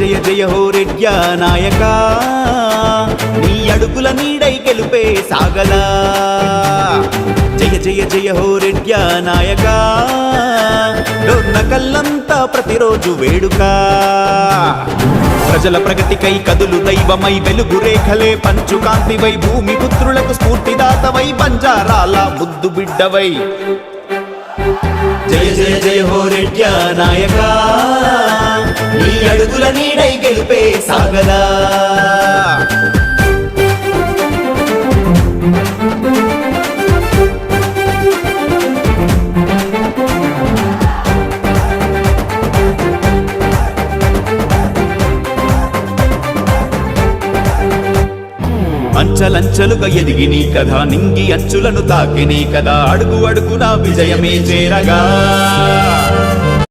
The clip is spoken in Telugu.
జయ జయ హో రెడ్యా నాయక నీ అడుగుల నీడై గెలుపే సాగలా జయ జయ జయ హో రెడ్యా నాయక డోర్న కల్లంతా ప్రతిరోజు వేడుక ప్రజల ప్రగతికై కదులు దైవమై వెలుగు రేఖలే పంచు కాంతివై భూమి పుత్రులకు స్ఫూర్తిదాతవై బంజారాల ముద్దు బిడ్డవై జయ జయ జయ హో రెడ్యా నాయక నీ అడుగుల నీడై గెలుపే సాగలా అంచలంచలుగా ఎదిగి నీ కథ నింగి అంచులను తాకి నీ కదా అడుగు అడుగునా విజయమే చేరగా